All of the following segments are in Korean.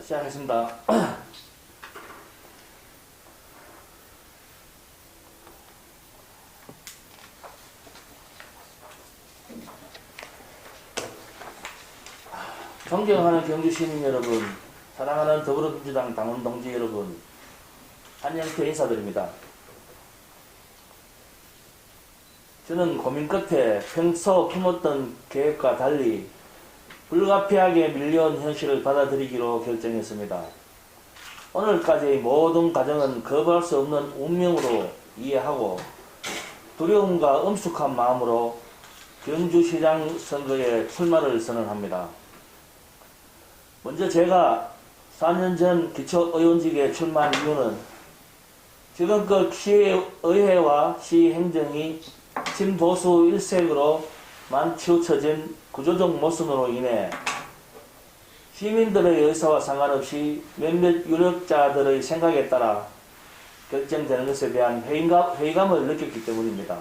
시작하겠습니다. 존경하는 경주 시민 여러분, 사랑하는 더불어민주당 당원 동지 여러분, 안녕께 인사드립니다. 저는 고민 끝에 평소 품었던 계획과 달리 불가피하게 밀려온 현실을 받아들이기로 결정했습니다. 오늘까지의 모든 과정은 거부할 수 없는 운명으로 이해하고 두려움과 엄숙한 마음으로 경주시장 선거에 출마를 선언합니다. 먼저 제가 4년 전 기초의원직에 출마한 이유는 지금껏 시의회와 시행정이 친보수 일색으로만 치우쳐진 구조적 모순으로 인해 시민들의 의사와 상관없이 몇몇 유력자들의 생각에 따라 결정되는 것에 대한 회의감을 느꼈기 때문입니다.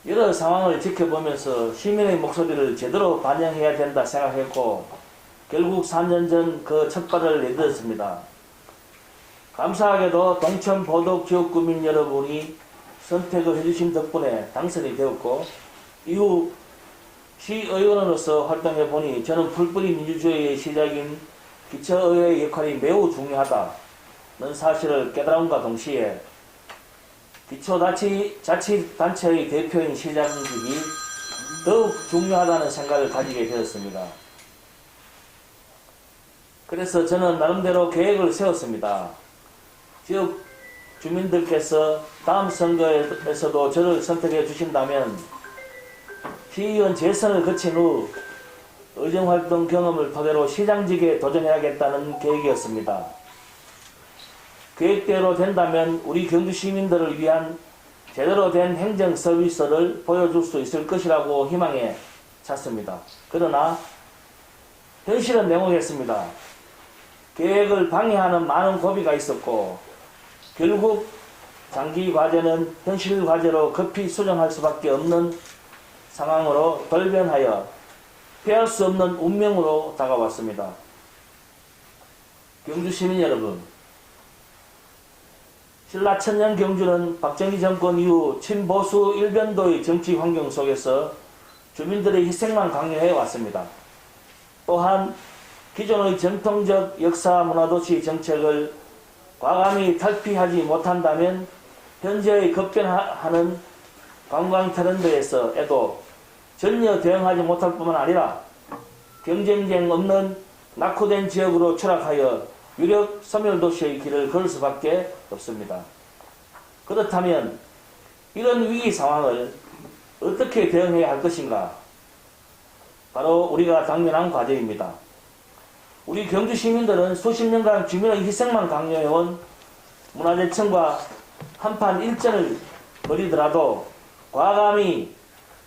여러 상황을 지켜보면서 시민의 목소리를 제대로 반영해야 된다 생각했고 결국 4년 전 그 첫 발을 내딛었습니다. 감사하게도 동천 보덕 지역구민 여러분이 선택을 해주신 덕분에 당선이 되었고 이후 시의원으로서 활동해보니 저는 풀뿌리 민주주의의 시작인 기초의회의 역할이 매우 중요하다는 사실을 깨달음과 동시에 기초자치단체의 대표인 시장직이 더욱 중요하다는 생각을 가지게 되었습니다. 그래서 저는 나름대로 계획을 세웠습니다. 지역 주민들께서 다음 선거에서도 저를 선택해 주신다면 시의원 재선을 거친 후 의정활동 경험을 토대로 시장직에 도전해야겠다는 계획이었습니다. 계획대로 된다면 우리 경주 시민들을 위한 제대로 된 행정 서비스를 보여줄 수 있을 것이라고 희망해 찼습니다. 그러나 현실은 냉혹했습니다. 계획을 방해하는 많은 고비가 있었고 결국 장기 과제는 현실 과제로 급히 수정할 수밖에 없는 상황으로 돌변하여 피할 수 없는 운명으로 다가왔습니다. 경주 시민 여러분, 신라 천년 경주는 박정희 정권 이후 친보수 일변도의 정치 환경 속에서 주민들의 희생만 강요해 왔습니다. 또한 기존의 전통적 역사 문화도시 정책을 과감히 탈피하지 못한다면 현재의 급변하는 관광 트렌드에서에도 전혀 대응하지 못할 뿐만 아니라 경쟁력 없는 낙후된 지역으로 추락하여 유력 소멸도시의 길을 걸 수밖에 없습니다. 그렇다면 이런 위기 상황을 어떻게 대응해야 할 것인가? 바로 우리가 당면한 과제입니다. 우리 경주 시민들은 수십 년간 주민의 희생만 강요해온 문화재청과 한판 일전을 벌이더라도 과감히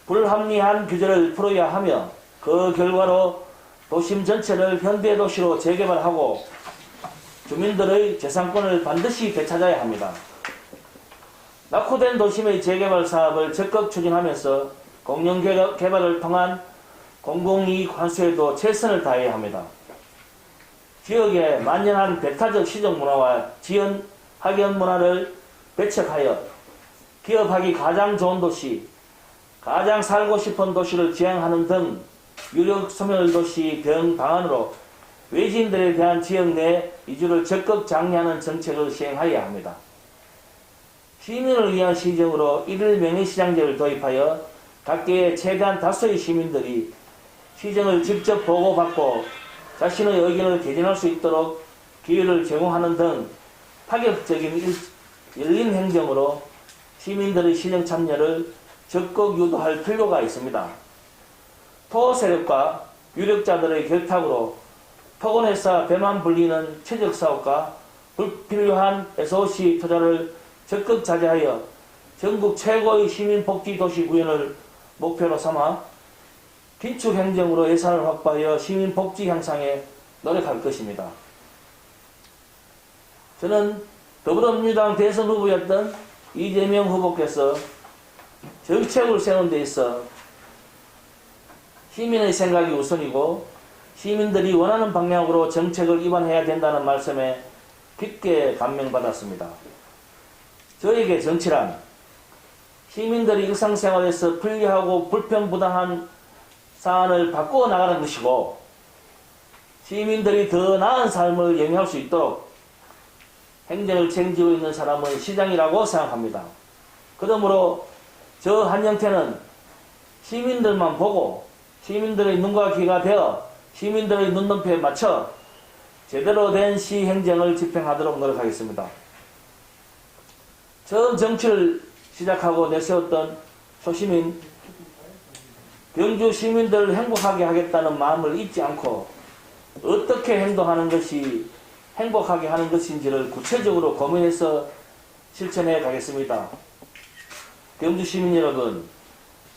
불합리한 규제를 풀어야 하며 그 결과로 도심 전체를 현대도시로 재개발하고 주민들의 재산권을 반드시 되찾아야 합니다. 낙후된 도심의 재개발 사업을 적극 추진하면서 공영개발을 통한 공공이익 환수에도 최선을 다해야 합니다. 지역에 만연한 배타적 시정문화와 지연 학연 문화를 배척하여 기업하기 가장 좋은 도시, 가장 살고 싶은 도시를 지향하는 등 유력 소멸도시 대응 방안으로 외지인들에 대한 지역 내 이주를 적극 장려하는 정책을 시행하여야 합니다. 시민을 위한 시정으로 일일 명예시장제를 도입하여 각계의 최대한 다수의 시민들이 시정을 직접 보고받고 자신의 의견을 개진할 수 있도록 기회를 제공하는 등 파격적인 열린 행정으로 시민들의 시정 참여를 적극 유도할 필요가 있습니다. 토 세력과 유력자들의 결탁으로 토건회사 배만 불리는 최적사업과 불필요한 SOC 투자를 적극 자제하여 전국 최고의 시민복지도시 구현을 목표로 삼아 긴축행정으로 예산을 확보하여 시민복지 향상에 노력할 것입니다. 저는 더불어민주당 대선 후보였던 이재명 후보께서 정책을 세우는 데 있어 시민의 생각이 우선이고 시민들이 원하는 방향으로 정책을 입안해야 된다는 말씀에 깊게 감명받았습니다. 저에게 정치란 시민들이 일상생활에서 불리하고 불편부당한 사안을 바꾸어 나가는 것이고, 시민들이 더 나은 삶을 영위할 수 있도록 행정을 책임지고 있는 사람은 시장이라고 생각합니다. 그러므로 저 한영태는 시민들만 보고 시민들의 눈과 귀가 되어 시민들의 눈높이에 맞춰 제대로 된 시행정을 집행하도록 노력하겠습니다. 처음 정치를 시작하고 내세웠던 초심인 경주 시민들을 행복하게 하겠다는 마음을 잊지 않고 어떻게 행동하는 것이 행복하게 하는 것인지를 구체적으로 고민해서 실천해 가겠습니다. 경주 시민 여러분,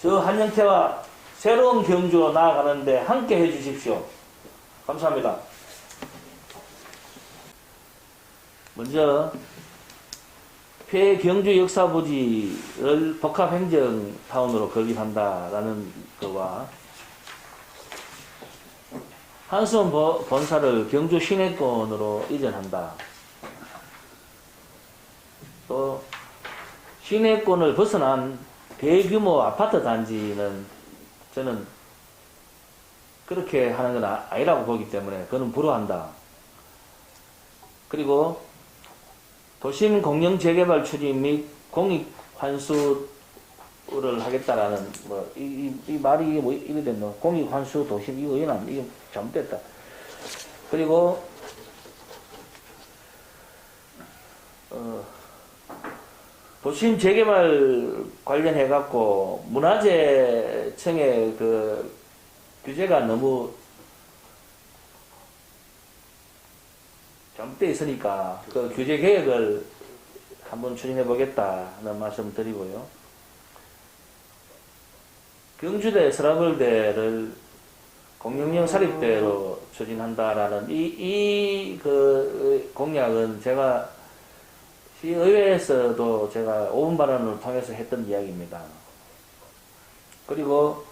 저 한영태와 새로운 경주로 나아가는데 함께 해주십시오. 감사합니다. 먼저 폐경주 역사부지를 복합행정타운으로 건립한다라는 것과 한수원 본사를 경주 시내권으로 이전한다. 또 시내권을 벗어난 대규모 아파트 단지는 저는 그렇게 하는 건 아니라고 보기 때문에 그는 불허한다. 그리고 도심 공영 재개발 추진 및 공익 환수를 하겠다라는 이 말이 뭐 이래 됐노? 공익 환수 도심 이거 이게 잘못됐다. 그리고 도심 재개발 관련해 갖고 문화재청의 그 규제가 너무 잘못되어 있으니까 그 규제 개혁을 한번 추진해 보겠다는 말씀 드리고요. 경주대 서라벌대를 공영용 사립대로 추진한다라는 그 공약은 제가 시의회에서도 제가 5분 발언을 통해서 했던 이야기입니다. 그리고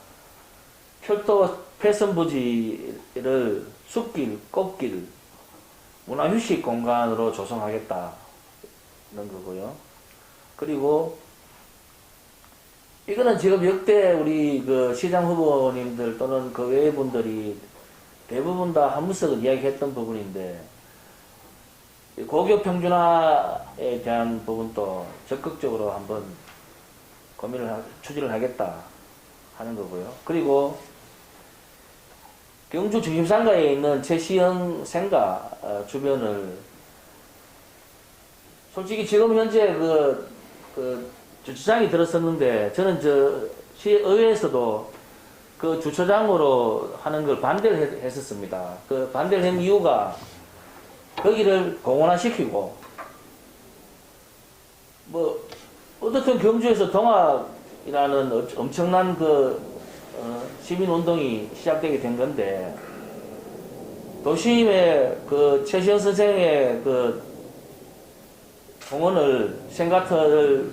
철도 폐선부지를 숲길, 꽃길, 문화휴식 공간으로 조성하겠다는 거고요. 그리고 이거는 지금 역대 우리 그 시장 후보님들 또는 그 외의 분들이 대부분 다 한 문석을 이야기했던 부분인데, 고교 평준화에 대한 부분도 적극적으로 한번 추진을 하겠다 하는 거고요. 그리고 경주 중심상가에 있는 최시영 생가 주변을 솔직히 지금 현재 그 주차장이 들었었는데, 저는 저 시의회에서도 그 주차장으로 하는 걸 반대를 했었습니다. 그 반대를 한 이유가 거기를 공원화시키고 어떻든 경주에서 동학이라는 엄청난 시민운동이 시작되게 된 건데, 도심의 그 최시영 선생의 그 공원을 생가터를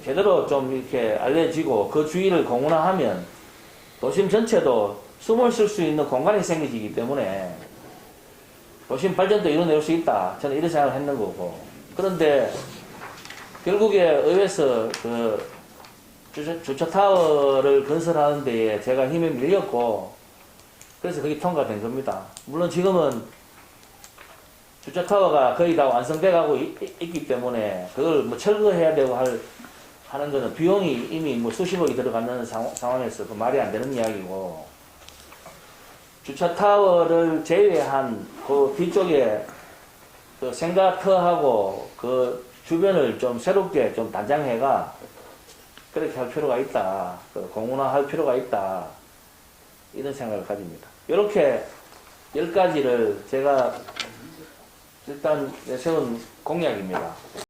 제대로 좀 이렇게 알려지고 그 주위를 공원화하면 도심 전체도 숨을 쉴 수 있는 공간이 생기기 때문에 도심 발전도 이뤄낼 수 있다. 저는 이런 생각을 했는 거고. 그런데 결국에 의회에서 그 주차타워를 건설하는 데에 제가 힘에 밀렸고, 그래서 그게 통과된 겁니다. 물론 지금은 주차타워가 거의 다 완성돼 가고 있기 때문에 그걸 뭐 철거해야 되고 하는 거는 비용이 이미 뭐 수십억이 들어가는 상황에서 그 말이 안 되는 이야기고, 주차타워를 제외한 그 뒤쪽에 그 생가터하고 그 주변을 좀 새롭게 좀 단장해가 그렇게 할 필요가 있다. 그 공원화 할 필요가 있다. 이런 생각을 가집니다. 이렇게 10가지를 제가 일단 세운 공약입니다.